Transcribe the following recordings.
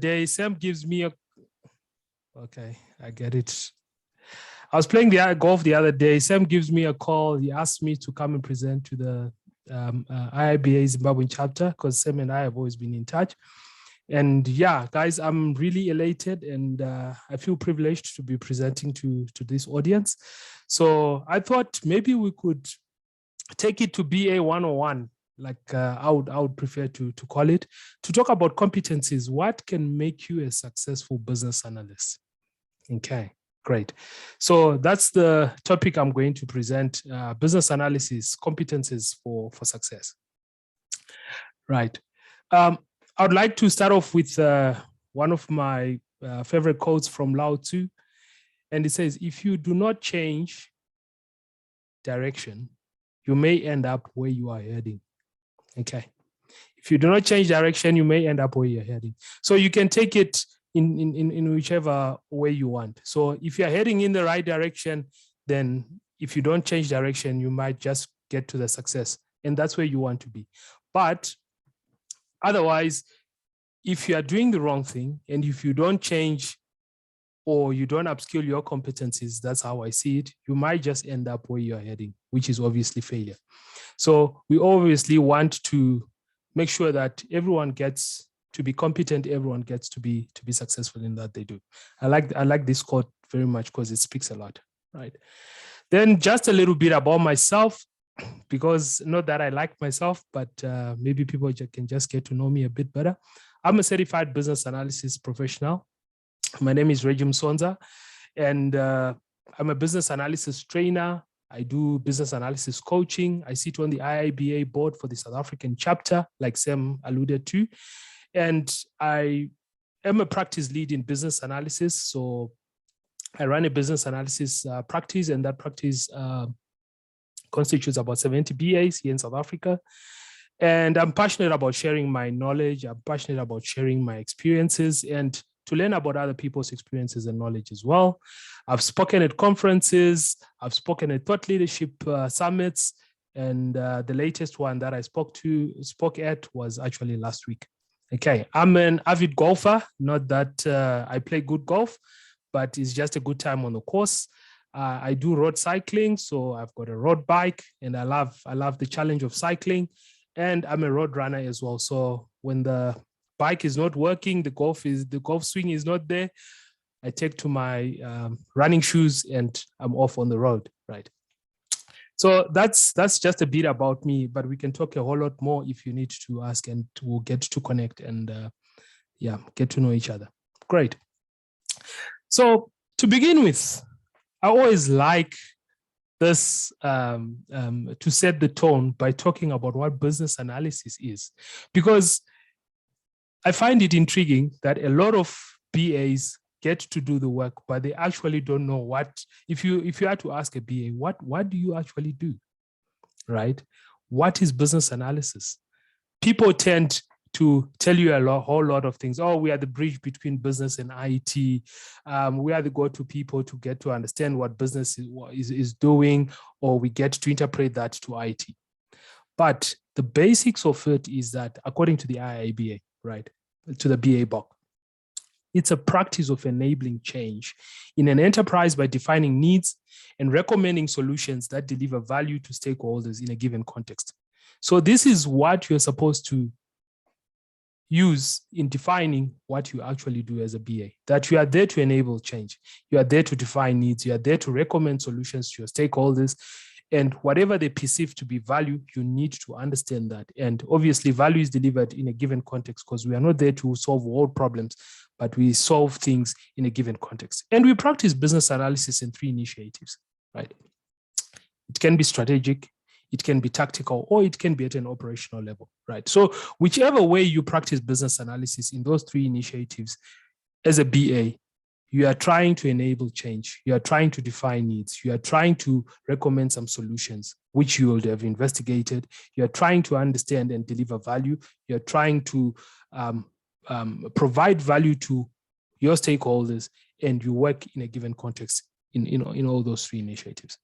day, Sam gives me a, okay, I get it. I was playing the golf the other day. Sam gives me a call. He asked me to come and present to the IIBA Zimbabwe chapter because Sam and I have always been in touch. And yeah, guys, I'm really elated and I feel privileged to be presenting to this audience. So I thought maybe we could take it to BA 101, like I would prefer to call it, to talk about competencies. What can make you a successful business analyst? Okay. Great. So that's the topic I'm going to present, business analysis, competencies for success. Right. I would like to start off with one of my favorite quotes from Lao Tzu. And it says, if you do not change direction, you may end up where you are heading. Okay. If you do not change direction, you may end up where you're heading. So you can take it in whichever way you want. So if you're heading in the right direction, then if you don't change direction, you might just get to the success. And that's where you want to be. But otherwise, if you are doing the wrong thing, and if you don't change or you don't upskill your competencies, that's how I see it, you might just end up where you're heading, which is obviously failure. So we obviously want to make sure that everyone gets to be competent, everyone gets to be successful in that they do. I like this quote very much because it speaks a lot, right? Then just a little bit about myself, because not that I like myself, but maybe people can just get to know me a bit better. I'm a certified business analysis professional. My name is Reggie Musonza, and I'm a business analysis trainer. I do business analysis coaching. I sit on the IIBA board for the South African chapter, like Sam alluded to. And I am a practice lead in business analysis. So I run a business analysis practice, and that practice constitutes about 70 BAs here in South Africa. And I'm passionate about sharing my knowledge. I'm passionate about sharing my experiences and to learn about other people's experiences and knowledge as well. I've spoken at conferences. I've spoken at thought leadership summits. And the latest one that I spoke at was actually last week. Okay, I'm an avid golfer, not that I play good golf, but it's just a good time on the course. I do road cycling, so I've got a road bike, and I love the challenge of cycling. And I'm a road runner as well. So when the bike is not working, the golf swing is not there, I take to my running shoes and I'm off on the road, right? So that's just a bit about me, but we can talk a whole lot more if you need to ask, and we'll get to connect and get to know each other. Great. So to begin with, I always like this to set the tone by talking about what business analysis is, because I find it intriguing that a lot of BAs get to do the work, but they actually don't know what. If you had to ask a BA, what do you actually do, right? What is business analysis? People tend to tell you a whole lot of things. Oh, we are the bridge between business and IT. We are the go-to people to get to understand what business is doing, or we get to interpret that to IT. But the basics of it is that, according to the IIBA, right, to the BA book, it's a practice of enabling change in an enterprise by defining needs and recommending solutions that deliver value to stakeholders in a given context. So this is what you're supposed to use in defining what you actually do as a BA, that you are there to enable change. You are there to define needs. You are there to recommend solutions to your stakeholders. And whatever they perceive to be value, you need to understand that. And obviously, value is delivered in a given context, because we are not there to solve all problems, but we solve things in a given context. And we practice business analysis in 3 initiatives, right? It can be strategic, it can be tactical, or it can be at an operational level, right? So whichever way you practice business analysis in those 3 initiatives, as a BA, you are trying to enable change. You are trying to define needs. You are trying to recommend some solutions, which you will have investigated. You are trying to understand and deliver value. You are trying to provide value to your stakeholders, and you work in a given context in all those 3 initiatives.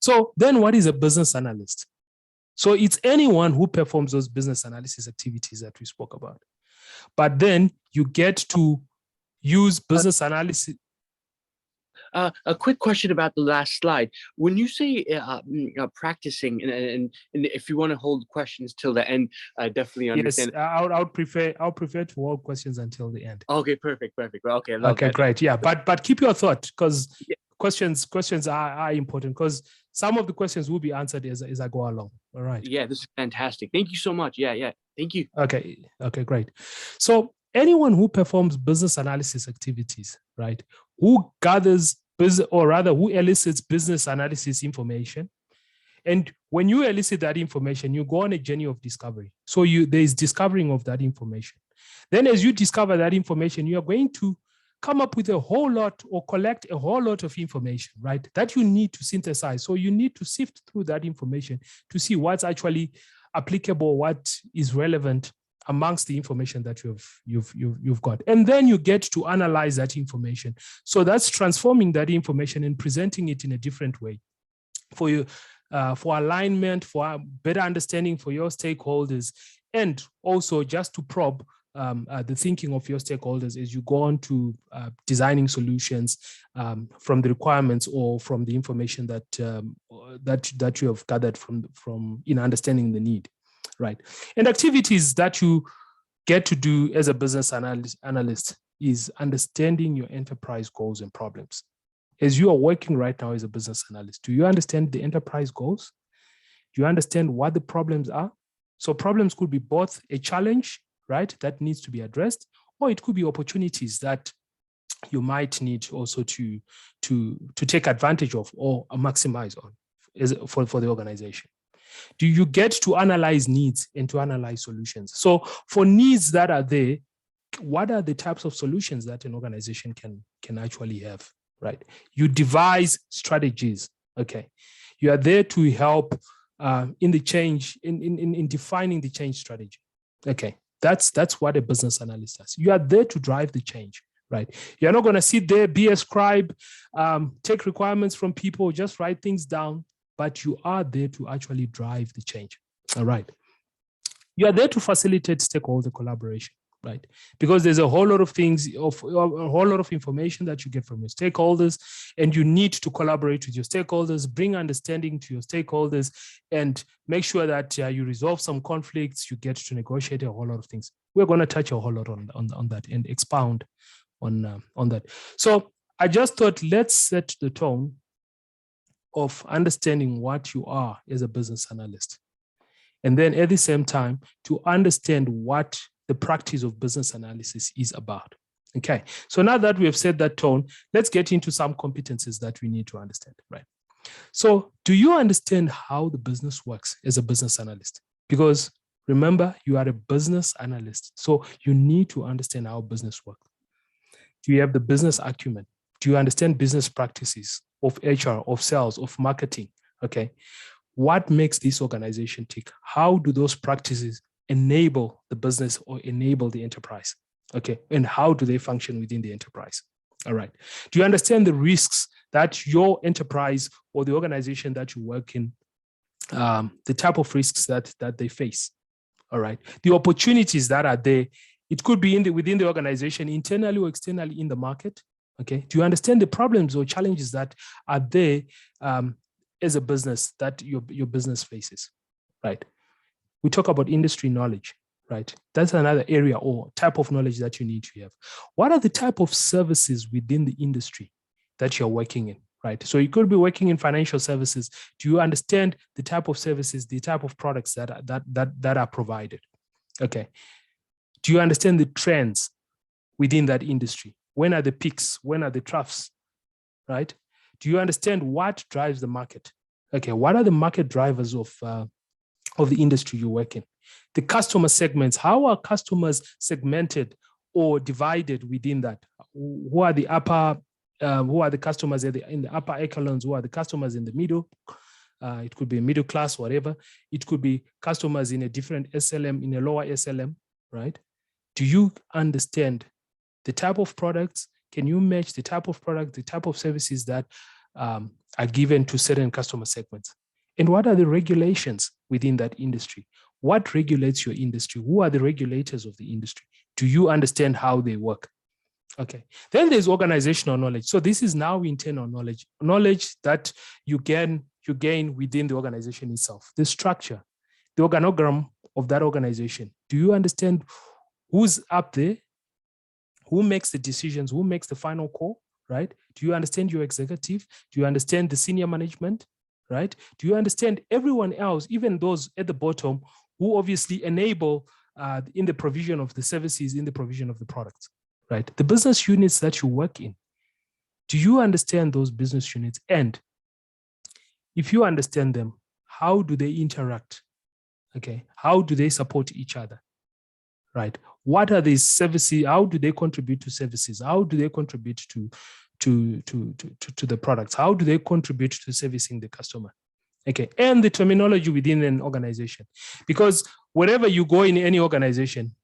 So then, what is a business analyst? So it's anyone who performs those business analysis activities that we spoke about. But then you get to use business analysis. A quick question about the last slide. When you say practicing, and if you want to hold questions till the end, I definitely understand. Yes, I'll prefer to hold questions until the end. Okay, perfect. Okay, I love okay, that. great. Yeah, but keep your thought, because questions are important, because some of the questions will be answered as I go along. All right. Yeah, this is fantastic. Thank you so much. Yeah. Thank you. Okay, great. So anyone who performs business analysis activities, right, who gathers who elicits business analysis information, and when you elicit that information, you go on a journey of discovery. So there's discovering of that information. Then as you discover that information, you are going to come up with a whole lot, or collect a whole lot of information, right, that you need to synthesize. So you need to sift through that information to see what's actually applicable, what is relevant amongst the information that you've got. And then you get to analyze that information. So that's transforming that information and presenting it in a different way for you, for alignment, for better understanding for your stakeholders, and also just to probe the thinking of your stakeholders as you go on to designing solutions from the requirements or from the information that you have gathered from in understanding the need, right? And activities that you get to do as a business analyst is understanding your enterprise goals and problems. As you are working right now as a business analyst, do you understand the enterprise goals? Do you understand what the problems are? So problems could be both a challenge, right, that needs to be addressed, or it could be opportunities that you might need also to take advantage of or maximize on for the organization. Do you get to analyze needs and to analyze solutions? So for needs that are there, what are the types of solutions that an organization can actually have, right? You devise strategies, okay? You are there to help in the change, in defining the change strategy, okay? That's what a business analyst does. You are there to drive the change, right? You're not going to sit there, be a scribe, take requirements from people, just write things down, but you are there to actually drive the change, all right? You are there to facilitate stakeholder collaboration, right? Because there's a whole lot of things, a whole lot of information that you get from your stakeholders, and you need to collaborate with your stakeholders, bring understanding to your stakeholders, and make sure that you resolve some conflicts, you get to negotiate a whole lot of things. We're going to touch a whole lot on that and expound on that. So I just thought, let's set the tone of understanding what you are as a business analyst. And then at the same time, to understand what the practice of business analysis is about. Okay, so now that we have set that tone, let's get into some competencies that we need to understand, right? So do you understand how the business works as a business analyst? Because remember, you are a business analyst, so you need to understand how business works. Do you have the business acumen? Do you understand business practices of HR, of sales, of marketing? Okay, what makes this organization tick? How do those practices enable the business or enable the enterprise? Okay, and how do they function within the enterprise? All right. Do you understand the risks that your enterprise or the organization that you work in, the type of risks that they face? All right. The opportunities that are there, it could be within the organization, internally or externally in the market. Okay. Do you understand the problems or challenges that are there as a business that your business faces? Right. We talk about industry knowledge, right? That's another area or type of knowledge that you need to have. What are the type of services within the industry that you're working in, right? So you could be working in financial services. Do you understand the type of services, the type of products that are provided? Okay. Do you understand the trends within that industry? When are the peaks? When are the troughs, right? Do you understand what drives the market? Okay, what are the market drivers of the industry you work in? The customer segments, how are customers segmented or divided within that? Who are the customers in the upper echelons? Who are the customers in the middle? It could be a middle class, whatever. It could be customers in a different SLM, in a lower SLM, right? Do you understand the type of products? Can you match the type of product, the type of services that are given to certain customer segments? And what are the regulations within that industry? What regulates your industry? Who are the regulators of the industry? Do you understand how they work? Okay. Then there's organizational knowledge. So this is now internal knowledge, knowledge that you gain within the organization itself, the structure, the organogram of that organization. Do you understand who's up there? Who makes the decisions? Who makes the final call, right? Do you understand your executive? Do you understand the senior management, right? Do you understand everyone else, even those at the bottom who obviously enable in the provision of the services, in the provision of the products, right? The business units that you work in. Do you understand those business units? And if you understand them, how do they interact? Okay, how do they support each other? Right? What are these services? How do they contribute to services? How do they contribute to the products? How do they contribute to servicing the customer? Okay, and the terminology within an organization, because wherever you go in any organization,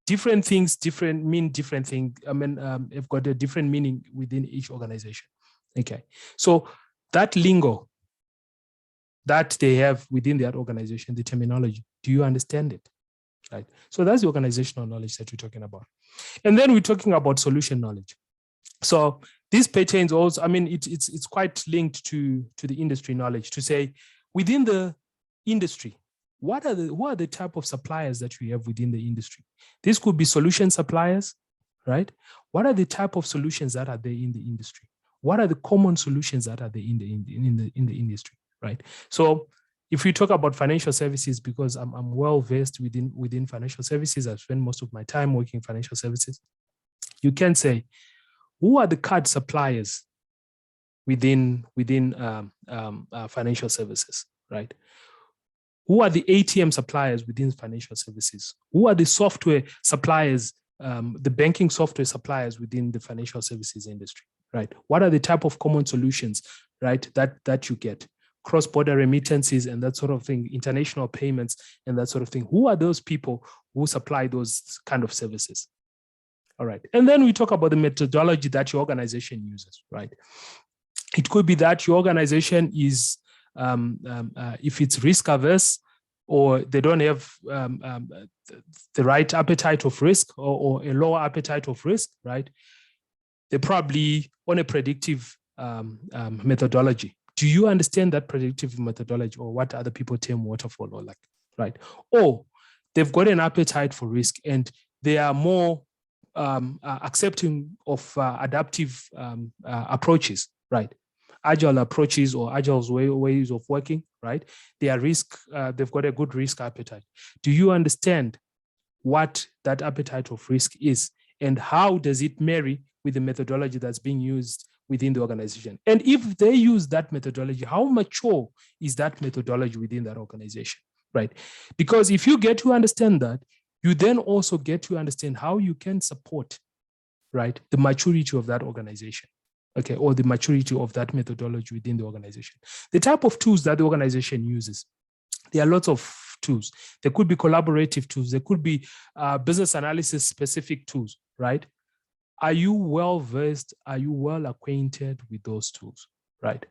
different things mean different things. I mean, have got a different meaning within each organization. Okay, so that lingo that they have within that organization, the terminology, do you understand it? Right. So that's the organizational knowledge that we're talking about. And then we're talking about solution knowledge. So this pertains also, I mean, it's quite linked to the industry knowledge to say within the industry, who are the type of suppliers that we have within the industry? This could be solution suppliers, right? What are the type of solutions that are there in the industry? What are the common solutions that are there in the industry, right? So if we talk about financial services, because I'm well versed within financial services, I spend most of my time working in financial services. You can say, who are the card suppliers within financial services, right? Who are the ATM suppliers within financial services? Who are the software suppliers, the banking software suppliers within the financial services industry, right? What are the type of common solutions, right, that you get? Cross-border remittances and that sort of thing, international payments and that sort of thing. Who are those people who supply those kind of services? All right. And then we talk about the methodology that your organization uses, right? It could be that your organization is, if it's risk averse or they don't have the right appetite of risk or a lower appetite of risk, right? They're probably on a predictive methodology. Do you understand that predictive methodology, or what other people term waterfall or like, right? Or they've got an appetite for risk and they are more accepting of adaptive approaches, right? Agile approaches or agile ways of working, right? They are they've got a good risk appetite. Do you understand what that appetite of risk is and how does it marry with the methodology that's being used within the organization? And if they use that methodology, how mature is that methodology within that organization, right? Because if you get to understand that, you then also get to understand how you can support, right, the maturity of that organization, okay, or the maturity of that methodology within the organization. The type of tools that the organization uses, there are lots of tools. There could be collaborative tools. There could be business analysis specific tools, right? Are you well versed? Are you well acquainted with those tools, right?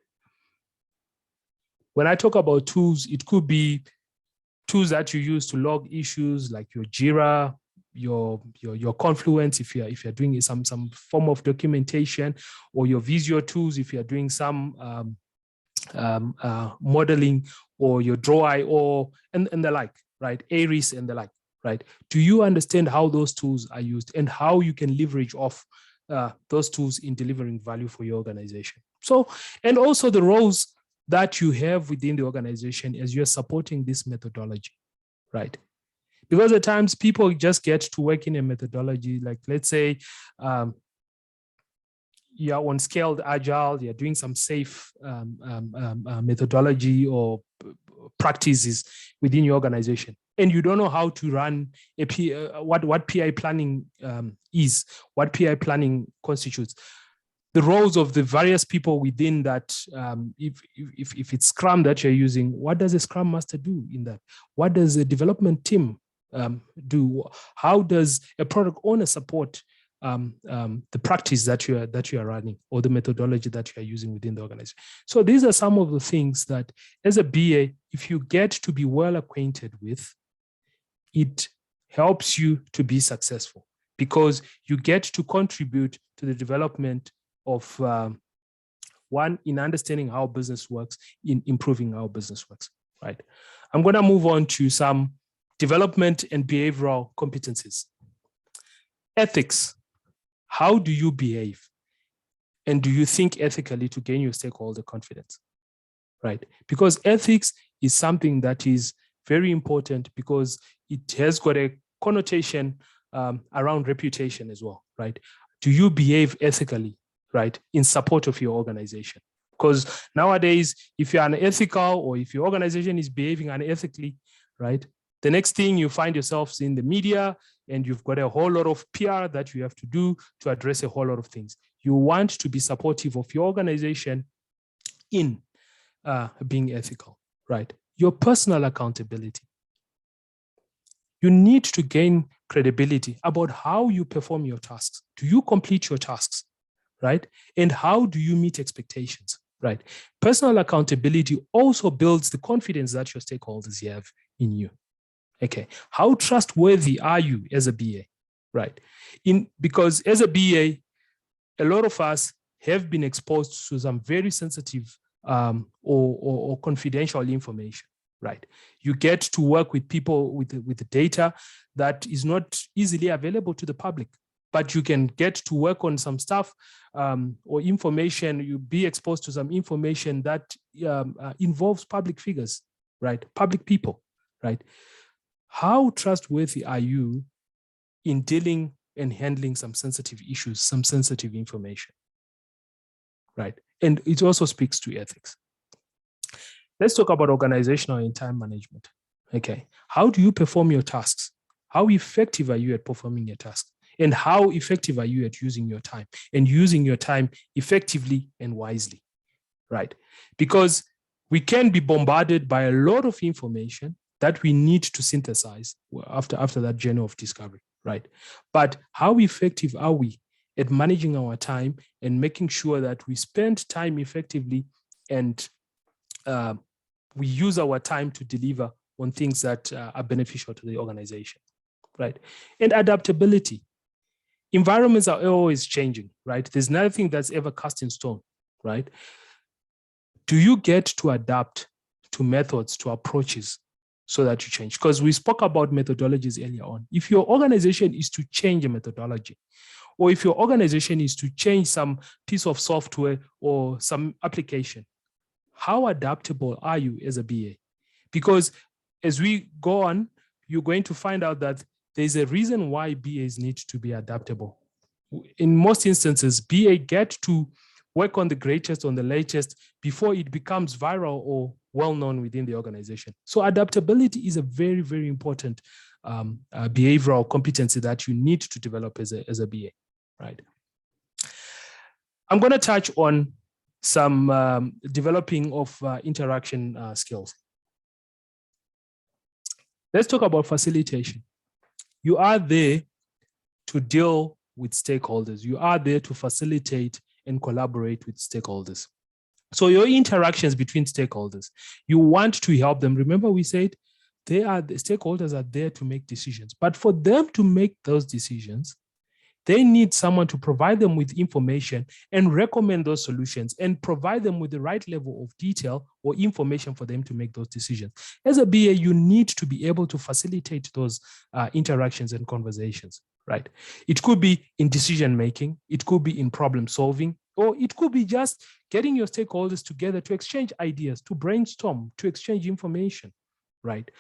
When I talk about tools, it could be tools that you use to log issues like your Jira, your Confluence if you're doing some form of documentation, or your Visio tools if you're doing some modeling, or your Draw.io and the like, right? Aries and the like, right? Do you understand how those tools are used and how you can leverage off those tools in delivering value for your organization? So, and also the roles that you have within the organization as you're supporting this methodology, right? Because at times people just get to work in a methodology, like let's say you're on scaled agile, you're doing some safe methodology or practices within your organization, and you don't know how to run what PI planning is, what PI planning constitutes. The roles of the various people within that, if it's Scrum that you're using, what does a Scrum Master do in that? What does a development team do? How does a product owner support the practice that you are running, or the methodology that you are using within the organization? So these are some of the things that, as a BA, if you get to be well acquainted with, it helps you to be successful because you get to contribute to the development of one, in understanding how business works, in improving how business works, right? I'm going to move on to some development and behavioral competencies. Ethics. How do you behave? And do you think ethically to gain your stakeholder confidence, right? Because ethics is something that is very important because it has got a connotation around reputation as well, right? Do you behave ethically, right, in support of your organization? Because nowadays, if you're unethical or if your organization is behaving unethically, right, the next thing you find yourselves in the media and you've got a whole lot of PR that you have to do to address a whole lot of things. You want to be supportive of your organization in being ethical, right? Your personal accountability. You need to gain credibility about how you perform your tasks. Do you complete your tasks, right? And how do you meet expectations, right? Personal accountability also builds the confidence that your stakeholders have in you. Okay, how trustworthy are you as a BA, right? Because as a BA, a lot of us have been exposed to some very sensitive or confidential information, right? You get to work with people with the data that is not easily available to the public, but you can get to work on some stuff or information, you be exposed to some information that involves public figures, right? Public people, right? How trustworthy are you in dealing and handling some sensitive issues, some sensitive information, right? And it also speaks to ethics. Let's talk about organizational and time management. Okay, how do you perform your tasks? How effective are you at performing your tasks? And how effective are you at using your time and using your time effectively and wisely, right? Because we can be bombarded by a lot of information that we need to synthesize after that journey of discovery, right? But how effective are we at managing our time and making sure that we spend time effectively and we use our time to deliver on things that are beneficial to the organization, right? And adaptability. Environments are always changing, right? There's nothing that's ever cast in stone, right? Do you get to adapt to methods, to approaches so that you change? Because we spoke about methodologies earlier on. If your organization is to change a methodology, or if your organization is to change some piece of software or some application, how adaptable are you as a BA? Because as we go on, you're going to find out that there's a reason why BAs need to be adaptable. In most instances, BA get to work on the greatest, on the latest, before it becomes viral or well-known within the organization. So adaptability is a very, very important behavioral competency that you need to develop as a BA, right? I'm going to touch on some developing of interaction skills. Let's talk about facilitation. You are there to deal with stakeholders. You are there to facilitate and collaborate with stakeholders. So your interactions between stakeholders, you want to help them. Remember we said the stakeholders are there to make decisions, but for them to make those decisions, they need someone to provide them with information and recommend those solutions and provide them with the right level of detail or information for them to make those decisions. As a BA, you need to be able to facilitate those interactions and conversations, right? It could be in decision-making, it could be in problem solving, or it could be just getting your stakeholders together to exchange ideas, to brainstorm, to exchange information, right?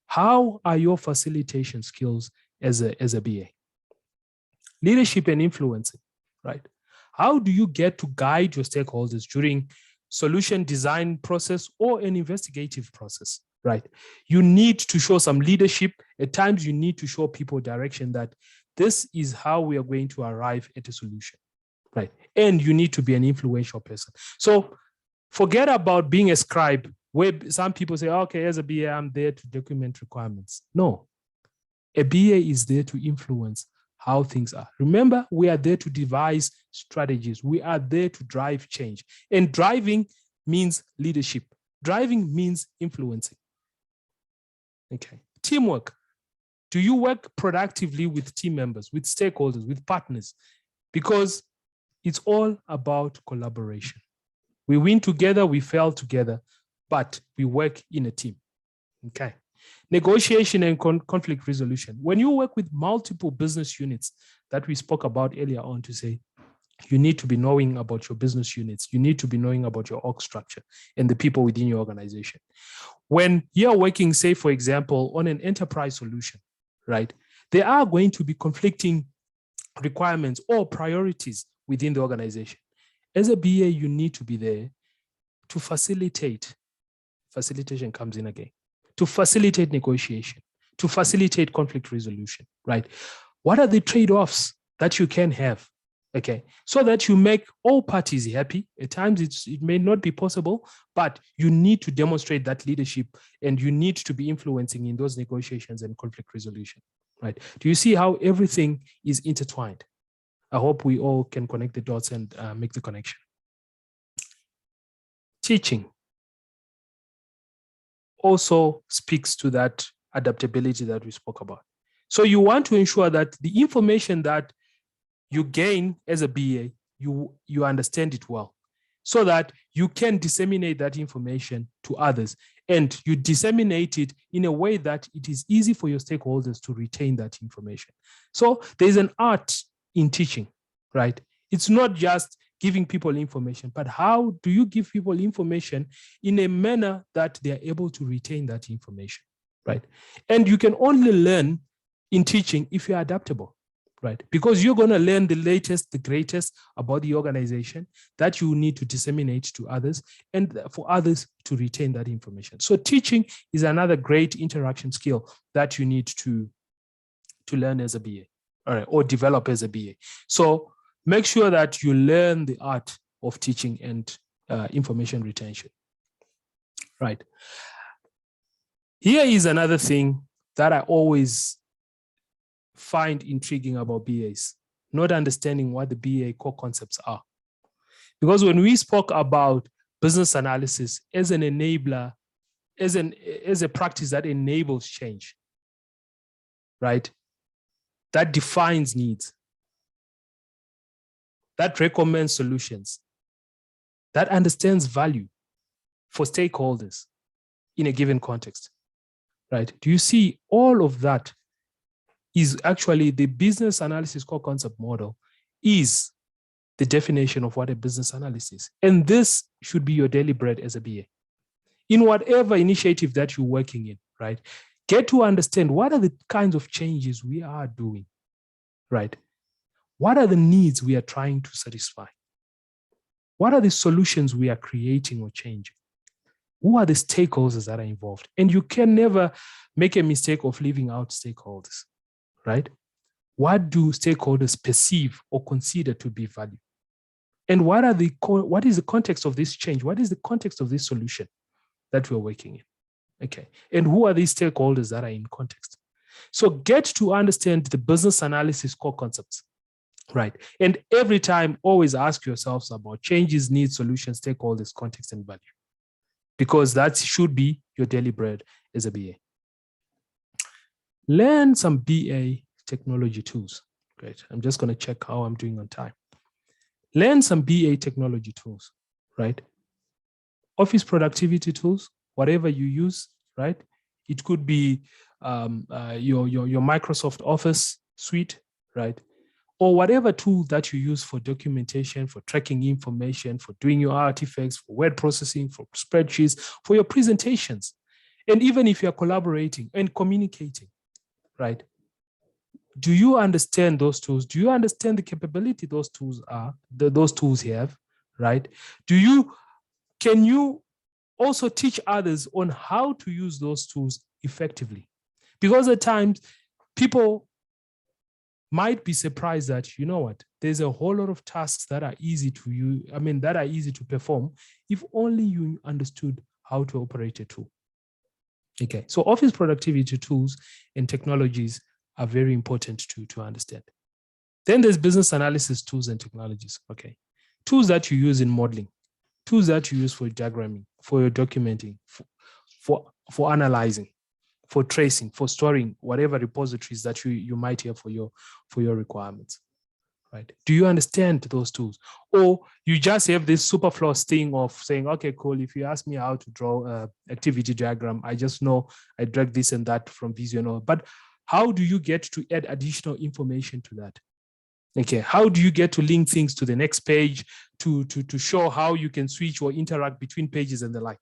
How are your facilitation skills as a BA? Leadership and influencing, right? How do you get to guide your stakeholders during solution design process or an investigative process, right? You need to show some leadership. At times you need to show people direction that this is how we are going to arrive at a solution, right? And you need to be an influential person. So forget about being a scribe where some people say, okay, as a BA, I'm there to document requirements. No, a BA is there to influence how things are. Remember, we are there to devise strategies. We are there to drive change. And driving means leadership. Driving means influencing. Okay. Teamwork. Do you work productively with team members, with stakeholders, with partners? Because it's all about collaboration. We win together, we fail together, but we work in a team. Okay. Negotiation and conflict resolution. When you work with multiple business units that we spoke about earlier on, to say, you need to be knowing about your business units. You need to be knowing about your org structure and the people within your organization. When you're working, say, for example, on an enterprise solution, right? There are going to be conflicting requirements or priorities within the organization. As a BA, you need to be there to facilitate. Facilitation comes in again. To facilitate negotiation, to facilitate conflict resolution, right? What are the trade-offs that you can have? Okay, so that you make all parties happy. At times it may not be possible, but you need to demonstrate that leadership and you need to be influencing in those negotiations and conflict resolution, right? Do you see how everything is intertwined? I hope we all can connect the dots and make the connection. Teaching also speaks to that adaptability that we spoke about. So you want to ensure that the information that you gain as a BA, you understand it well, so that you can disseminate that information to others, and you disseminate it in a way that it is easy for your stakeholders to retain that information. So there's an art in teaching, right? It's not just giving people information, but how do you give people information in a manner that they are able to retain that information, right? And you can only learn in teaching if you're adaptable, right? Because you're going to learn the latest, the greatest about the organization that you need to disseminate to others and for others to retain that information. So teaching is another great interaction skill that you need to learn as a BA, all right, or develop as a BA. So make sure that you learn the art of teaching and information retention, right? Here is another thing that I always find intriguing about BAs, not understanding what the BA core concepts are. Because when we spoke about business analysis as an enabler, as a practice that enables change, right? That defines needs, that recommends solutions, that understands value for stakeholders in a given context, right? Do you see all of that is actually the business analysis core concept model is the definition of what a business analyst is. And this should be your daily bread as a BA. In whatever initiative that you're working in, right? Get to understand what are the kinds of changes we are doing, right? What are the needs we are trying to satisfy? What are the solutions we are creating or changing? Who are the stakeholders that are involved? And you can never make a mistake of leaving out stakeholders, right? What do stakeholders perceive or consider to be value? And what is the context of this change? What is the context of this solution that we're working in? Okay. And who are these stakeholders that are in context? So get to understand the business analysis core concepts, right? And every time, always ask yourselves about changes, needs, solutions, stakeholders, context, and value, because that should be your daily bread as a BA. Learn some BA technology tools. Great. I'm just going to check how I'm doing on time. Learn some BA technology tools, right? Office productivity tools, whatever you use, right? It could be your Microsoft Office suite, right? Or whatever tool that you use for documentation, for tracking information, for doing your artifacts, for word processing, for spreadsheets, for your presentations. And even if you're collaborating and communicating, right? Do you understand those tools? Do you understand the capability those tools have, right? Can you also teach others on how to use those tools effectively? Because at times people might be surprised that, you know what, there's a whole lot of tasks that are easy to use, that are easy to perform if only you understood how to operate a tool. Okay, so office productivity tools and technologies are very important to understand. Then there's business analysis tools and technologies, okay? Tools that you use in modeling, tools that you use for diagramming, for your documenting, for analyzing, for tracing, for storing whatever repositories that you might have for your requirements, right? Do you understand those tools? Or you just have this superfluous thing of saying, okay, cool, if you ask me how to draw an activity diagram, I just know I drag this and that from Visio. But how do you get to add additional information to that? Okay, how do you get to link things to the next page, to show how you can switch or interact between pages and the like?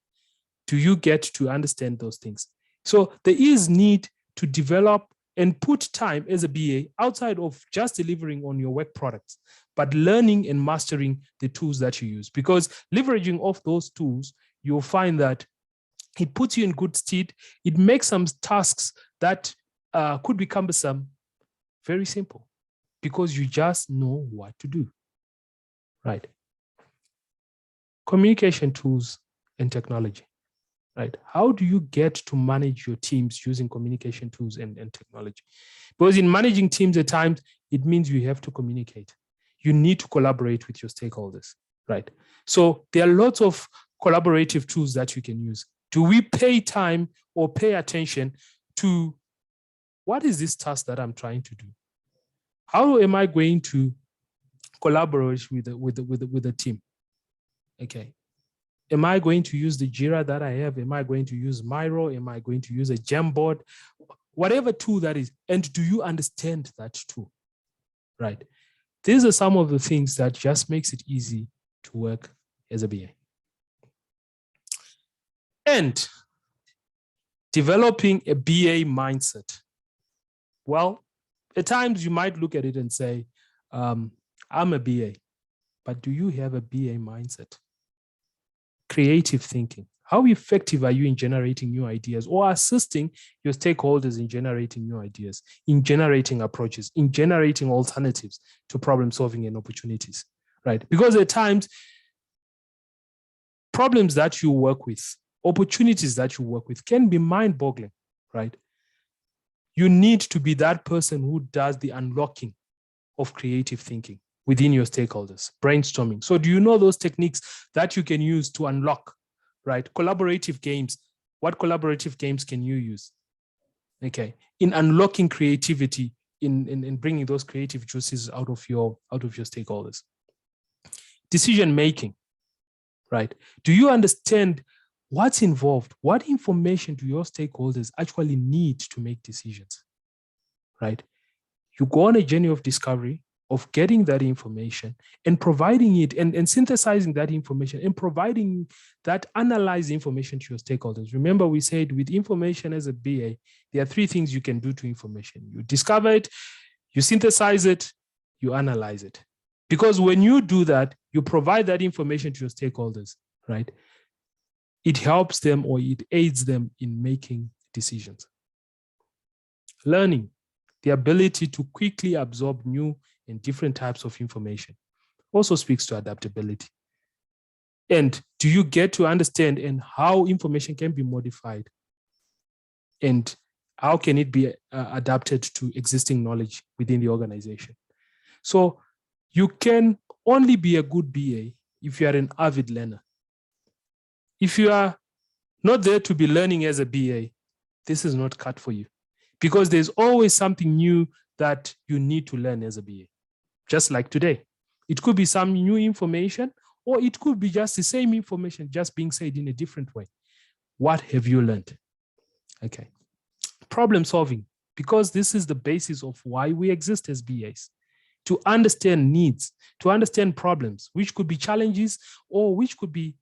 Do you get to understand those things? So there is need to develop and put time as a BA outside of just delivering on your work products, but learning and mastering the tools that you use. Because leveraging off those tools, you'll find that it puts you in good stead. It makes some tasks that could be cumbersome very simple, because you just know what to do, right? Communication tools and technology, right? How do you get to manage your teams using communication tools and technology? Because in managing teams at times, it means you have to communicate. You need to collaborate with your stakeholders, right? So there are lots of collaborative tools that you can use. Do we pay time or pay attention to what is this task that I'm trying to do? How am I going to collaborate with the team? Okay. Am I going to use the Jira that I have? Am I going to use Miro? Am I going to use a Jamboard? Whatever tool that is. And do you understand that tool? Right. These are some of the things that just makes it easy to work as a BA. And developing a BA mindset. Well, at times you might look at it and say, I'm a BA, but do you have a BA mindset? Creative thinking. How effective are you in generating new ideas or assisting your stakeholders in generating new ideas, in generating approaches, in generating alternatives to problem solving and opportunities, right? Because at times, problems that you work with, opportunities that you work with can be mind-boggling, right? You need to be that person who does the unlocking of creative thinking within your stakeholders, brainstorming. So do you know those techniques that you can use to unlock, right? Collaborative games. What collaborative games can you use? Okay, in unlocking creativity, in bringing those creative juices out of your stakeholders. Decision making, right? Do you understand what's involved? What information do your stakeholders actually need to make decisions, right? You go on a journey of discovery, of getting that information and providing it and synthesizing that information and providing that analyzed information to your stakeholders. Remember, we said with information as a BA, there are three things you can do to information. You discover it, you synthesize it, you analyze it. Because when you do that, you provide that information to your stakeholders, right? It helps them or it aids them in making decisions. Learning, the ability to quickly absorb new and different types of information, also speaks to adaptability. And do you get to understand and how information can be modified and how can it be adapted to existing knowledge within the organization? So you can only be a good BA if you are an avid learner. If you are not there to be learning as a BA, this is not cut for you, because there's always something new that you need to learn as a BA. Just like today, it could be some new information, or it could be just the same information just being said in a different way. What have you learned? Okay. Problem solving, because this is the basis of why we exist as BAs, to understand needs, to understand problems, which could be challenges or which could be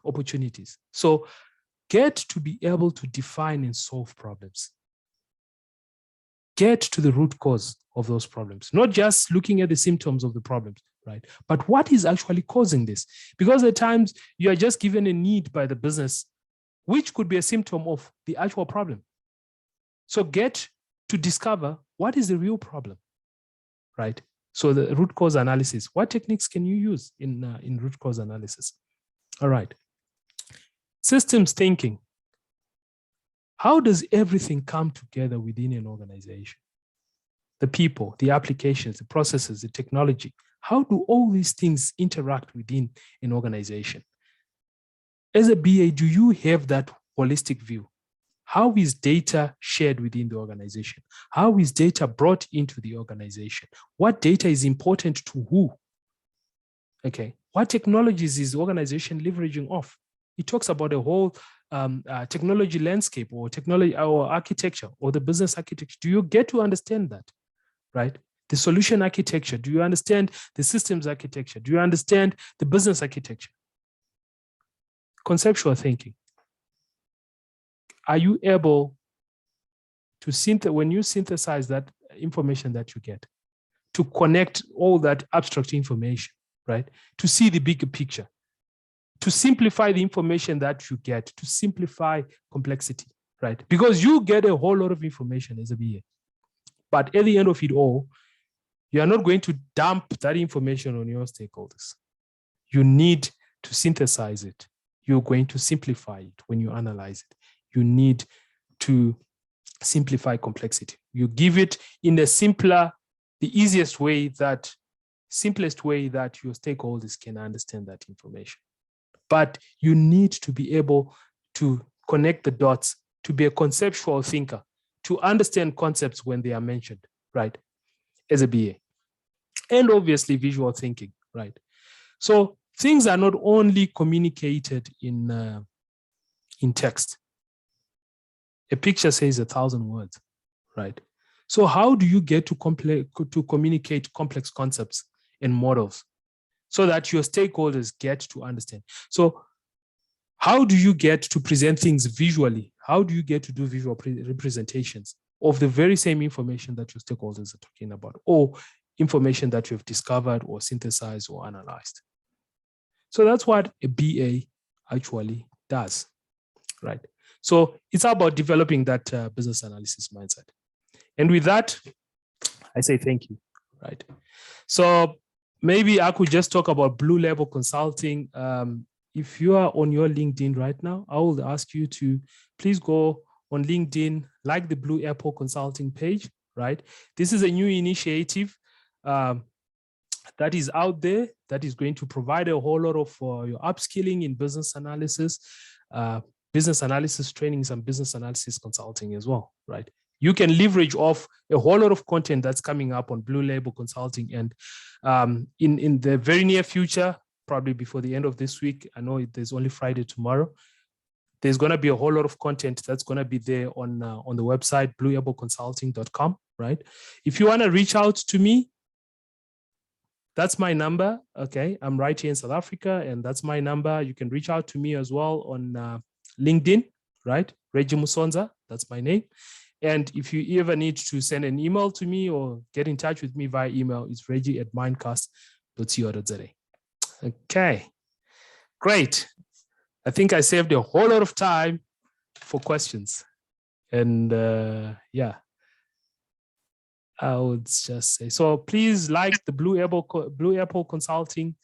opportunities. So get to be able to define and solve problems. Get to the root cause of those problems, not just looking at the symptoms of the problems, right? But what is actually causing this? Because at times you are just given a need by the business, which could be a symptom of the actual problem. So get to discover what is the real problem, right? So the root cause analysis, what techniques can you use in root cause analysis? All right. Systems thinking. How does everything come together within an organization? The people, the applications, the processes, the technology. How do all these things interact within an organization? As a BA, do you have that holistic view? How is data shared within the organization? How is data brought into the organization? What data is important to who? Okay, what technologies is the organization leveraging off? It talks about a whole technology landscape or technology or architecture or the business architecture. Do you get to understand that, right? The solution architecture. Do you understand the systems architecture? Do you understand the business architecture? Conceptual thinking. Are you able to when you synthesize that information that you get, to connect all that abstract information, right? To see the bigger picture, to simplify the information that you get, to simplify complexity, right? Because you get a whole lot of information as a BA. But at the end of it all, you are not going to dump that information on your stakeholders. You need to synthesize it. You're going to simplify it when you analyze it. You need to simplify complexity. You give it in a simpler, the easiest way simplest way that your stakeholders can understand that information. But you need to be able to connect the dots, to be a conceptual thinker, to understand concepts when they are mentioned, right? As a BA. And obviously visual thinking, right? So things are not only communicated in text. A picture says 1,000 words, right? So how do you get to communicate complex concepts and models so that your stakeholders get to understand? So how do you get to present things visually? How do you get to do visual representations of the very same information that your stakeholders are talking about, or information that you've discovered or synthesized or analyzed? So that's what a BA actually does, right? So it's about developing that business analysis mindset. And with that, I say thank you, right? So maybe I could just talk about Blue Label Consulting. If you are on your LinkedIn right now, I will ask you to please go on LinkedIn, like the Blue Apple Consulting page, right? This is a new initiative that is out there that is going to provide a whole lot of your upskilling in business analysis trainings, and business analysis consulting as well, right? You can leverage off a whole lot of content that's coming up on Blue Label Consulting. And in the very near future, probably before the end of this week, I know there's only Friday tomorrow, there's going to be a whole lot of content that's going to be there on the website, blueableconsulting.com, right? If you want to reach out to me, that's my number, okay? I'm right here in South Africa, and that's my number. You can reach out to me as well on LinkedIn, right? Reggie Musonza, that's my name. And if you ever need to send an email to me or get in touch with me via email, it's reggie@mindcast.co.za. Okay, great. I think I saved a whole lot of time for questions. And yeah, I would just say, so please like the Blue Apple Consulting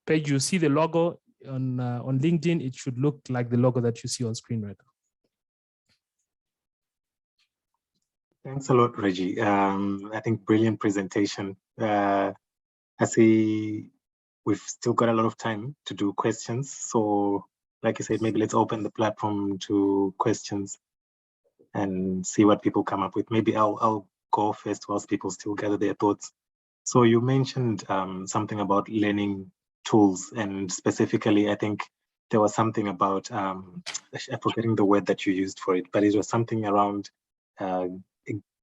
page. You see the logo on LinkedIn. It should look like the logo that you see on screen right now. Thanks a lot, Reggie. I think brilliant presentation. I see we've still got a lot of time to do questions. So like I said, maybe let's open the platform to questions and see what people come up with. Maybe I'll go first whilst people still gather their thoughts. So you mentioned something about learning tools, and specifically, I think there was something about, I'm forgetting the word that you used for it, but it was something around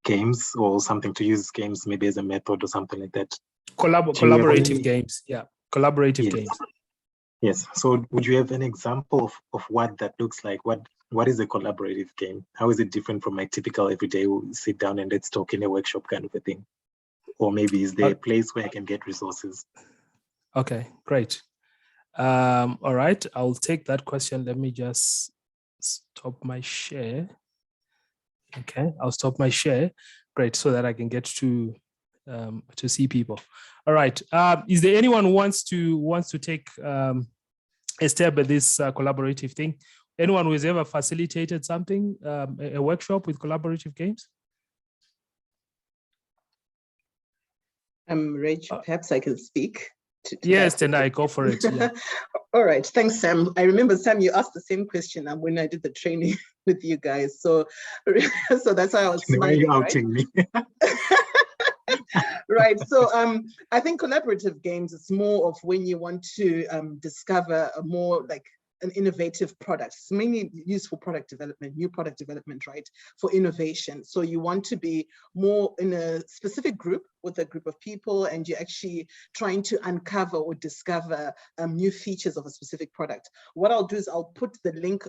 games or something, to use games maybe as a method or something like that. Collaborative games, yeah, collaborative games. Yes, so would you have an example of what that looks like? What is a collaborative game? How is it different from my typical everyday sit down and let's talk in a workshop kind of a thing? Or maybe is there a place where I can get resources? Okay, great. All right, I'll take that question. Let me just stop my share. Okay, I'll stop my share. Great, so that I can get to see people. All right. Is there anyone who wants to take a stab at this collaborative thing? Anyone who has ever facilitated something, a workshop with collaborative games? Reggie, perhaps I can speak. Yes, that. Tendai, go for it. Yeah. All right, thanks, Sam. I remember, Sam, you asked the same question when I did the training with you guys. So that's why I was Why are you smiling, right? outing me? Right. So I think collaborative games is more of when you want to discover a more like an innovative product. It's mainly used for product development, new product development, right? For innovation. So you want to be more in a specific group with a group of people, and you're actually trying to uncover or discover new features of a specific product. What I'll do is I'll put the link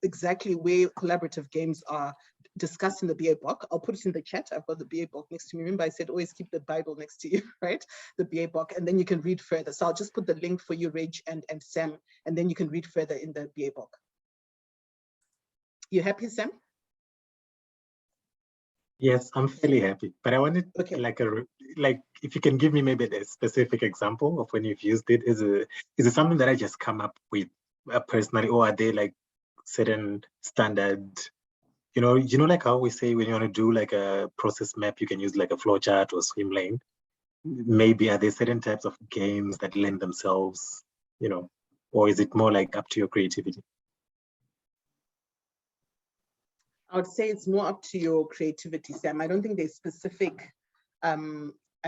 exactly where collaborative games are discussed in the BA book. I'll put it in the chat. I've got the BA book next to me. Remember, I said always keep the Bible next to you, right? The BA book, and then you can read further. So I'll just put the link for you, Reg and Sam, and then you can read further in the BA book. You happy, Sam? Yes, I'm fairly happy, but I wanted like if you can give me maybe a specific example of when you've used it. Is it something that I just come up with personally, or are they like certain standard? You know, like how we say when you want to do like a process map, you can use like a flowchart or swim lane. Maybe are there certain types of games that lend themselves, or is it more like up to your creativity? I would say it's more up to your creativity, Sam. I don't think there's specific, I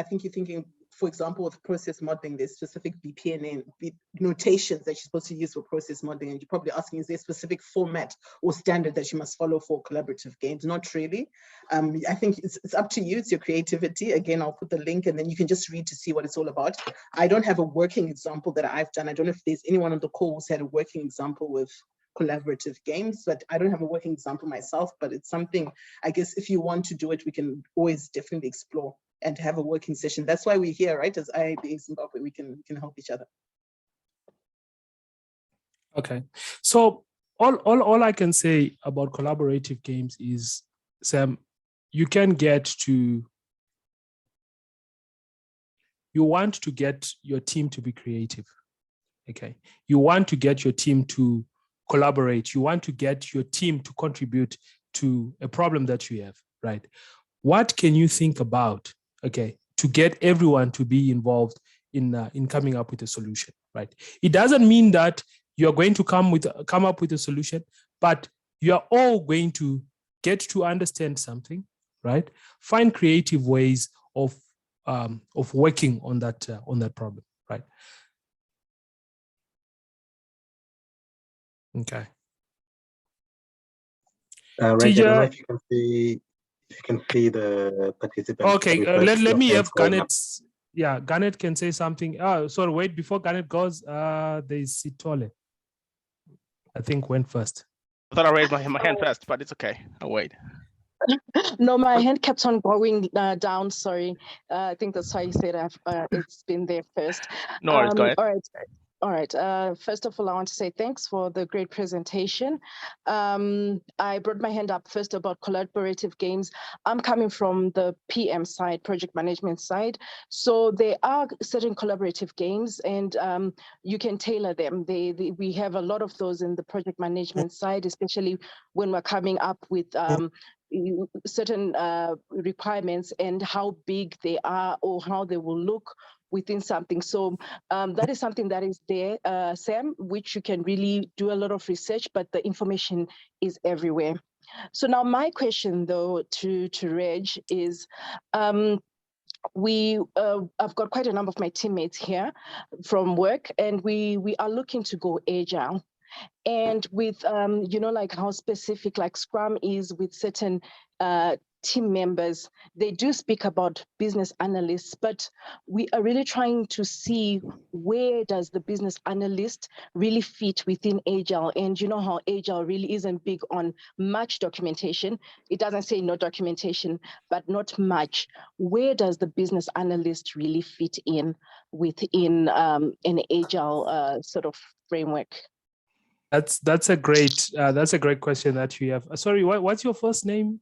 think you're thinking, for example, with process modeling, there's specific BPNN notations that you're supposed to use for process modeling. And you're probably asking, is there a specific format or standard that you must follow for collaborative games? Not really. I think it's up to you. It's your creativity. Again, I'll put the link and then you can just read to see what it's all about. I don't have a working example that I've done. I don't know if there's anyone on the call who's had a working example with collaborative games, but I don't have a working example myself, but it's something, I guess, if you want to do it, we can always definitely explore and have a working session. That's why we're here, right? As IIBA Zimbabwe, we can help each other. Okay. So all I can say about collaborative games is, Sam, you want to get your team to be creative. Okay. You want to get your team to collaborate. You want to get your team to contribute to a problem that you have, right? What can you think about, okay, to get everyone to be involved in coming up with a solution, right? It doesn't mean that you're going to come up with a solution, but you are all going to get to understand something, right? Find creative ways of working on that problem, right? Okay. Reggie, I don't know if you can see the participants. Okay, let me have Garnet. Yeah, Garnet can say something. Oh, sorry, wait, before Garnet goes, there's Sitole. I think went first. I thought I raised my hand first, but it's okay. I'll wait. No, my hand kept on going down. Sorry. I think that's why you said it's been there first. No worries, go ahead. All right. First of all, I want to say thanks for the great presentation. I brought my hand up first about collaborative games. I'm coming from the PM side, project management side. So there are certain collaborative games and you can tailor them. We have a lot of those in the project management side, especially when we're coming up with certain requirements and how big they are or how they will look within something. So that is something that is there, Sam, which you can really do a lot of research, but the information is everywhere. So now my question though to Reg is, I've got quite a number of my teammates here from work and we are looking to go agile. And with, like how specific like Scrum is with certain team members, they do speak about business analysts, but we are really trying to see where does the business analyst really fit within Agile. And you know how Agile really isn't big on much documentation. It doesn't say no documentation, but not much. Where does the business analyst really fit in within an Agile sort of framework? That's a great question that you have. Sorry, what's your first name?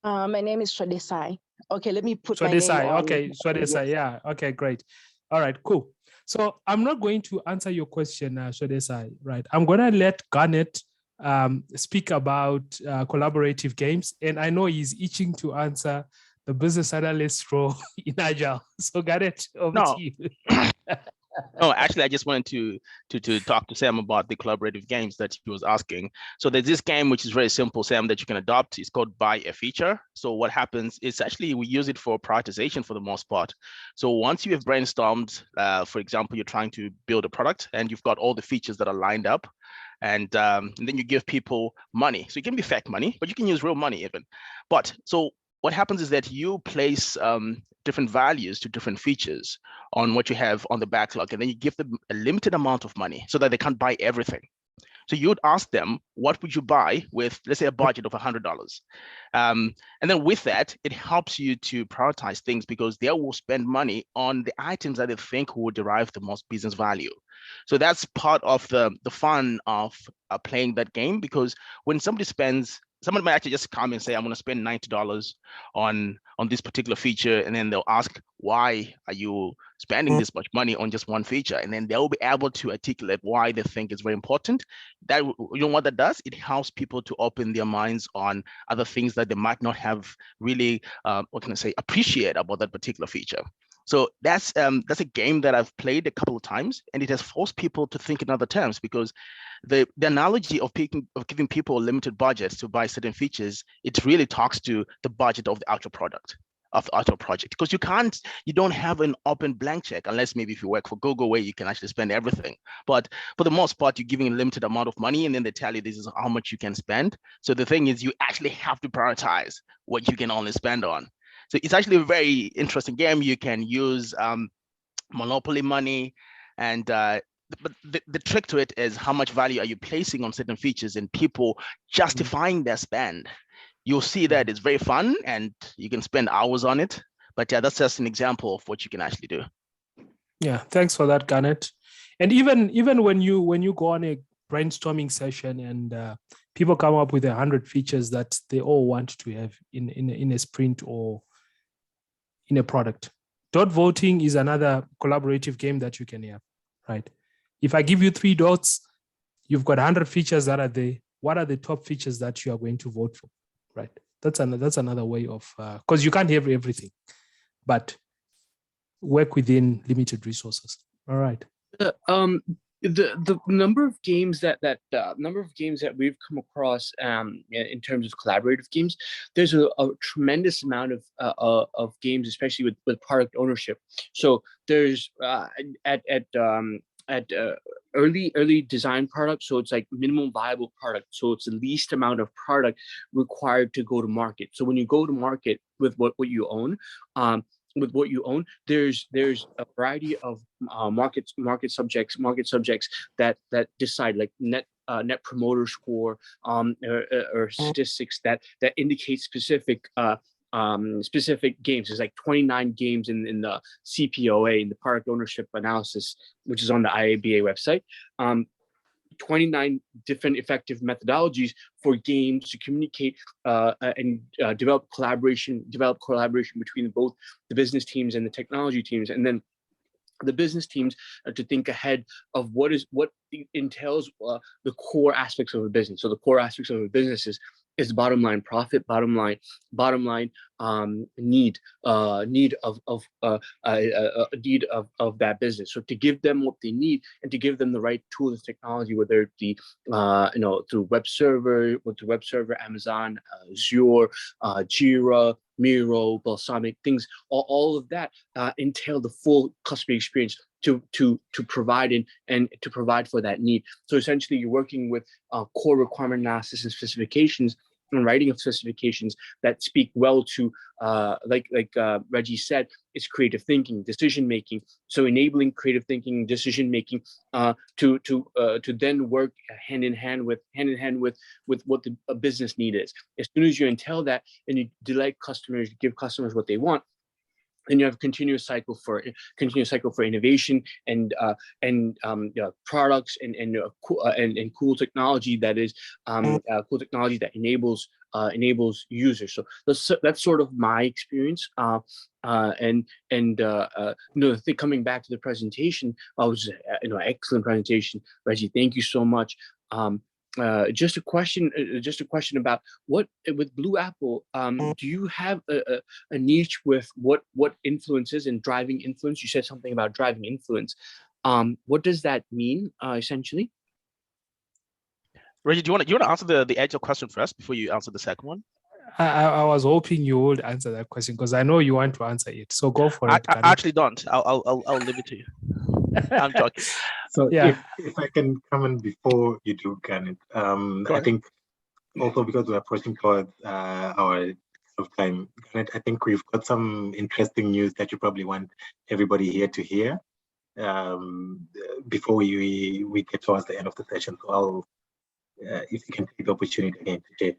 My name is Shwadesai. Okay, let me put my name on. Okay, Shwadesai. Yeah. Okay, great. All right, cool. So I'm not going to answer your question, Shwadesai. Right. I'm going to let Garnet speak about collaborative games, and I know he's itching to answer the business analyst role in Agile. So Garrett, over No. to you. No, actually, I just wanted to talk to Sam about the collaborative games that he was asking. So there's this game which is very simple, Sam, that you can adopt. It's called Buy a Feature. So what happens is actually we use it for prioritization for the most part. So once you have brainstormed, for example, you're trying to build a product and you've got all the features that are lined up, and then you give people money. So it can be fake money, but you can use real money even. But so what happens is that you place different values to different features on what you have on the backlog, and then you give them a limited amount of money so that they can't buy everything. So you would ask them, what would you buy with, let's say, a budget of $100? And then with that, it helps you to prioritize things because they will spend money on the items that they think will derive the most business value. So that's part of the fun of playing that game, because when somebody might actually just come and say, I'm going to spend $90 on this particular feature. And then they'll ask, why are you spending this much money on just one feature? And then they'll be able to articulate why they think it's very important. That, you know what that does? It helps people to open their minds on other things that they might not have really, appreciate about that particular feature. So that's a game that I've played a couple of times, and it has forced people to think in other terms, because the analogy of giving people limited budgets to buy certain features, it really talks to the budget of the actual product, of the actual project, because you don't have an open blank check, unless maybe if you work for Google, where you can actually spend everything. But for the most part, you're giving a limited amount of money, and then they tell you this is how much you can spend. So the thing is, you actually have to prioritize what you can only spend on. So it's actually a very interesting game. You can use Monopoly money, and but the trick to it is how much value are you placing on certain features and people justifying their spend. You'll see that it's very fun and you can spend hours on it. But yeah, that's just an example of what you can actually do. Yeah, thanks for that, Garnet. And even when you go on a brainstorming session and people come up with 100 features that they all want to have in a sprint or in a product, dot voting is another collaborative game that you can have, right? If I give you 3 dots, you've got 100 features that are there. What are the top features that you are going to vote for, right? That's another way of, because you can't have everything, but work within limited resources. All right. The number of games that we've come across in terms of collaborative games, there's a tremendous amount of games, especially with product ownership. So there's early design product, so it's like minimum viable product, so it's the least amount of product required to go to market. So when you go to market with what you own, there's a variety of market subjects that decide, like net promoter score or statistics that indicate specific games. There's like 29 games in the CPOA, in the product ownership analysis, which is on the IIBA website. 29 different effective methodologies for games to communicate and develop collaboration between both the business teams and the technology teams, and then the business teams to think ahead of what entails the core aspects of a business. So the core aspects of a business is bottom line profit, bottom line need of that business. So to give them what they need and to give them the right tools and technology, whether it be through web server, Amazon, Azure, Jira, Miro, Balsamic, things, all of that entail the full customer experience to provide and to provide for that need. So essentially, you're working with core requirement analysis and specifications and writing of specifications that speak well to, like Reggie said, it's creative thinking, decision making. So enabling creative thinking, decision making to then work hand in hand with what the business need is. As soon as you entail that and you delight customers, give customers what they want, then you have a continuous cycle for innovation and products and cool technology that is cool technology that enables users. So that's sort of my experience. Coming back to the presentation, was excellent presentation, Reggie. Thank you so much. just a question about what with Blue Apple. Do you have a niche with what influences and driving influence? You said something about driving influence. What does that mean essentially? Reggie, do you want to answer the agile question first before you answer the second one? I was hoping you would answer that question because I know you want to answer it. So go for it. I actually don't. I'll leave it to you. I'm joking. So Yeah. if I can come in before you do, Garnet, I think also because we're approaching towards our time, Garnet, I think we've got some interesting news that you probably want everybody here to hear before we get towards the end of the session. So I'll, if you can take the opportunity again to share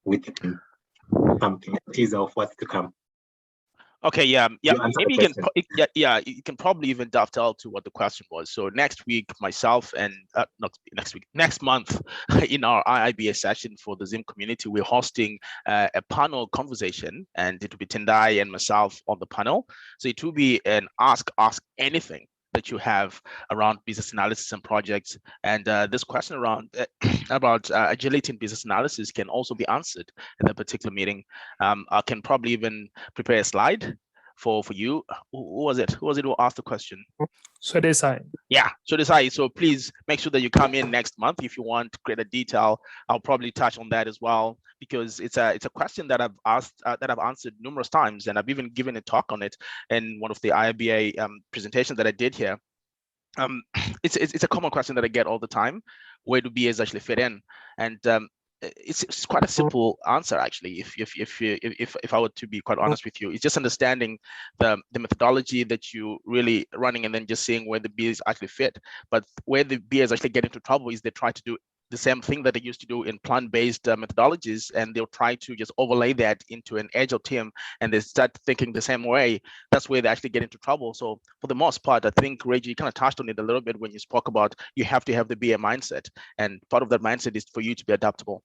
with them something, a teaser of what's to come. Okay, yeah. Maybe you can, you can probably even dovetail to what the question was. So next week, myself and next month, in our IIBA session for the Zim community, we're hosting a panel conversation, and it will be Tendai and myself on the panel. So it will be an ask anything that you have around business analysis and projects. And this question around about agility in business analysis can also be answered in that particular meeting. I can probably even prepare a slide for you. Who was it who asked the question? So decide. Yeah, so decide. So please make sure that you come in next month if you want greater detail. I'll probably touch on that as well, because it's a question that I've asked, that I've answered numerous times, and I've even given a talk on it in one of the IIBA presentations that I did here. It's a common question that I get all the time. Where do BAs actually fit in? And it's quite a simple answer, actually. If I were to be quite honest with you, it's just understanding the methodology that you really running, and then just seeing where the BAs actually fit. But where the BAs actually get into trouble is they try to do the same thing that they used to do in plant-based methodologies, and they'll try to just overlay that into an agile team, and they start thinking the same way. That's where they actually get into trouble. So for the most part, I think Reggie kind of touched on it a little bit when you spoke about you have to have the BA mindset, and part of that mindset is for you to be adaptable.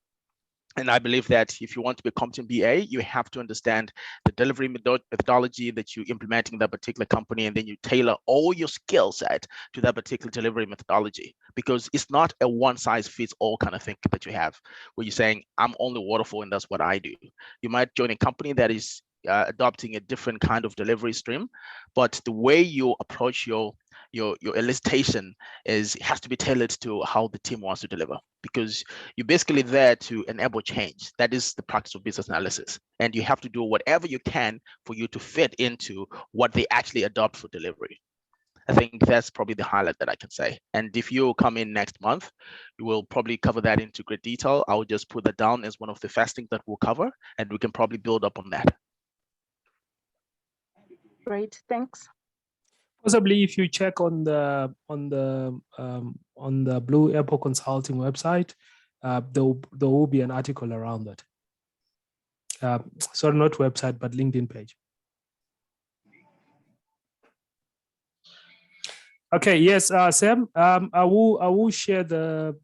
And I believe that if you want to be a competent BA, you have to understand the delivery methodology that you're implementing in that particular company, and then you tailor all your skill set to that particular delivery methodology, because it's not a one size fits all kind of thing that you have, where you're saying, I'm only waterfall and that's what I do. You might join a company that is adopting a different kind of delivery stream, but the way you approach your elicitation has to be tailored to how the team wants to deliver, because you're basically there to enable change. That is the practice of business analysis, and you have to do whatever you can for you to fit into what they actually adopt for delivery. I think that's probably the highlight that I can say. And if you come in next month, we will probably cover that into great detail. I'll just put that down as one of the first things that we'll cover, and we can probably build up on that. Great, thanks. Possibly, if you check on the Blue Apple Consulting website, there will be an article around that. Sorry, not website, but LinkedIn page. Okay. Yes, Sam. I will share the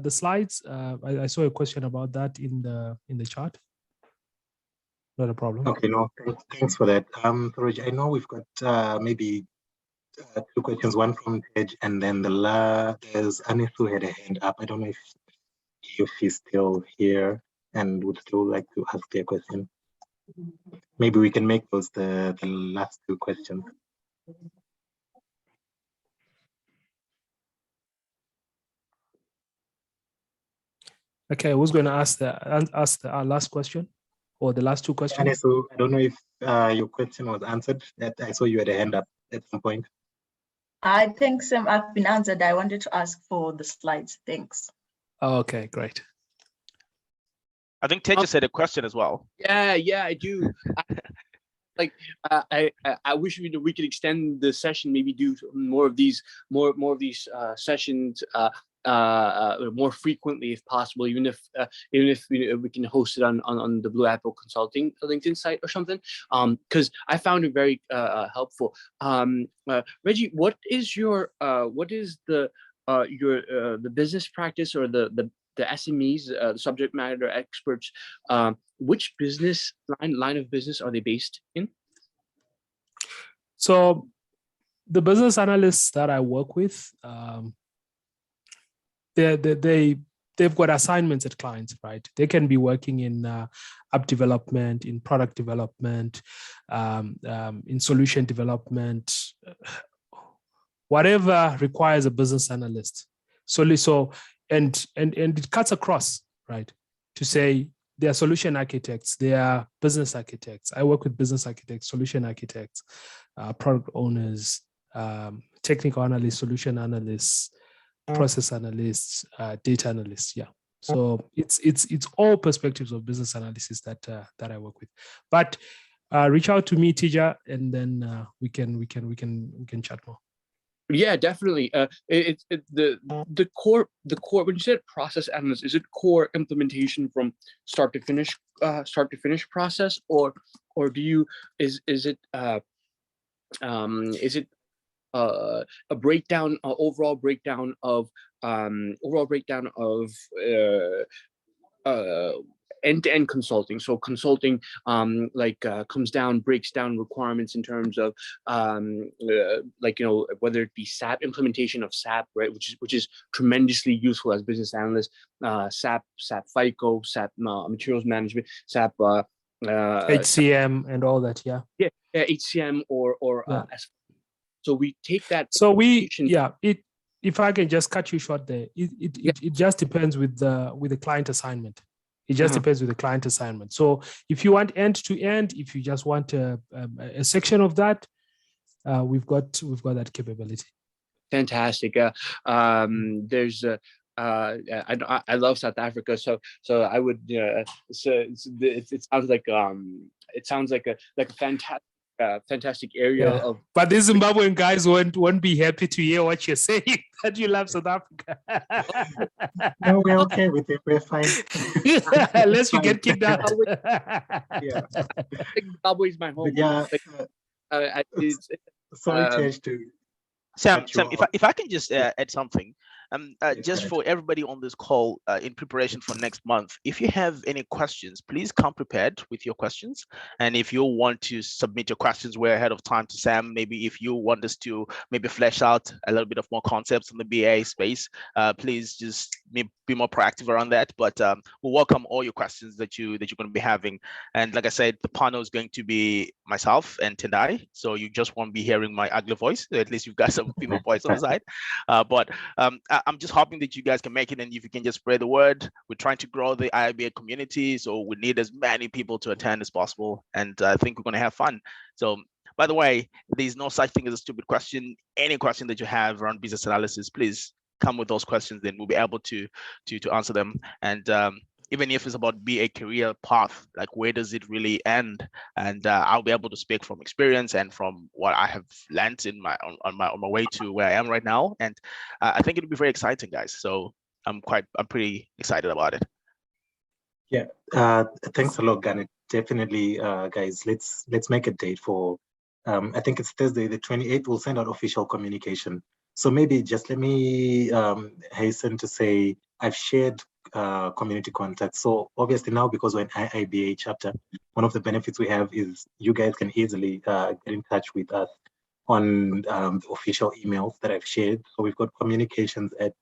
slides. I saw a question about that in the chat. Not a problem. Okay. No. Thanks for that. Reggie, I know we've got maybe two questions. One from Tej, and then there's Anis who had a hand up. I don't know if he's still here and would still like to ask their question. Maybe we can make those the last two questions. Okay, who's going to ask the last question, or the last two questions? Anis, so I don't know if your question was answered. I saw you had a hand up at some point. I think Sam, I've been answered. I wanted to ask for the slides. Thanks. Okay, great. I think Tej said a question as well. Yeah, I do. I wish we could extend the session, maybe do more of these sessions more frequently if possible, even if we can host it on the Blue Apple Consulting LinkedIn site or something, because I found it very helpful. Reggie, what is your the business practice, or the SMEs, the subject matter experts, which business line of business are they based in? So the business analysts that I work with, they they've got assignments at clients, right? They can be working in app development, in product development, in solution development, whatever requires a business analyst. And it cuts across, right? To say they are solution architects, they are business architects. I work with business architects, solution architects, product owners, technical analysts, solution analysts, process analysts, data analysts. Yeah. So it's all perspectives of business analysis that I work with. But reach out to me, Tija, and then we can chat more. Yeah, definitely. The core when you said process analyst, is it core implementation from start to finish process, or do you is it a breakdown, overall breakdown of end-to-end consulting? So consulting breaks down requirements in terms of whether it be SAP, implementation of SAP, right, which is tremendously useful as business analysts, SAP FICO, SAP materials management, SAP HCM and all that. Yeah HCM or so we take that. So if I can just cut you short there, it just depends with the client assignment. It just depends with the client assignment. So if you want end to end, if you just want a section of that, we've got that capability. Fantastic. There's I love South Africa, so I would it sounds like a fantastic area of. But these Zimbabwean guys won't be happy to hear what you're saying, that you love South Africa. No, we're okay with it. We're fine. Unless you get kicked out. Zimbabwe is my home. But sorry, Tej, to Sam, if I can just add something, just for everybody on this call in preparation for next month, if you have any questions, please come prepared with your questions. And if you want to submit your questions way ahead of time to Sam, maybe if you want us to maybe flesh out a little bit of more concepts in the BA space, please just be more proactive around that. But we'll welcome all your questions that you're going to be having. And like I said, the panel is going to be myself and Tendai, so you just won't be hearing my ugly voice. At least you've got some female voice on the side. But I'm just hoping that you guys can make it, and if you can just spread the word. We're trying to grow the IIBA community, so we need as many people to attend as possible, and I think we're going to have fun. So, by the way, there's no such thing as a stupid question. Any question that you have around business analysis, please come with those questions, then we'll be able to answer them. And even if it's about be a career path, like where does it really end? And I'll be able to speak from experience and from what I have learned in on my way to where I am right now. And I think it'll be very exciting, guys. So I'm pretty excited about it. Yeah, thanks a lot, Garnet. Definitely, guys. Let's make a date for. I think it's Thursday, the 28th. We'll send out official communication. So maybe just let me hasten to say I've shared community contacts. So obviously now, because we're an IIBA chapter, one of the benefits we have is you guys can easily get in touch with us on the official emails that I've shared. So we've got communications at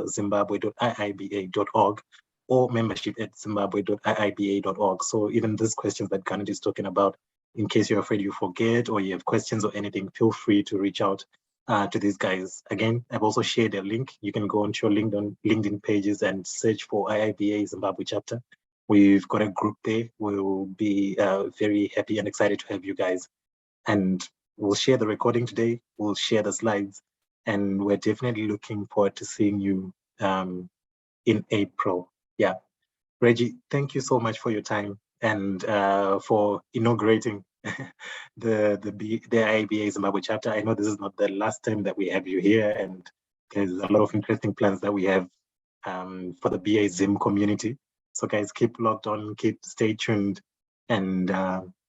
zimbabwe.iiba.org or membership at zimbabwe.iiba.org. So even these questions that Garnet is talking about, in case you're afraid you forget or you have questions or anything, feel free to reach out to these guys. Again, I've also shared a link. You can go onto your LinkedIn pages and search for IIBA Zimbabwe chapter. We've got a group there. We'll be very happy and excited to have you guys. And we'll share the recording today. We'll share the slides. And we're definitely looking forward to seeing you in April. Yeah. Reggie, thank you so much for your time and for inaugurating the IIBA Zimbabwe chapter. I know this is not the last time that we have you here, and there's a lot of interesting plans that we have for the BA Zim community. So guys, keep logged on, stay tuned, and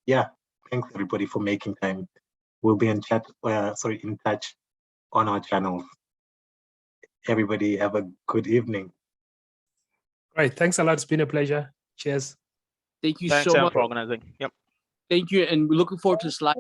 yeah, thanks everybody for making time. We'll be in touch on our channels. Everybody have a good evening. Great, thanks a lot. It's been a pleasure. Cheers. Thank you Thanks, so Sam, much for organizing. Yep. Thank you, and we're looking forward to the slide.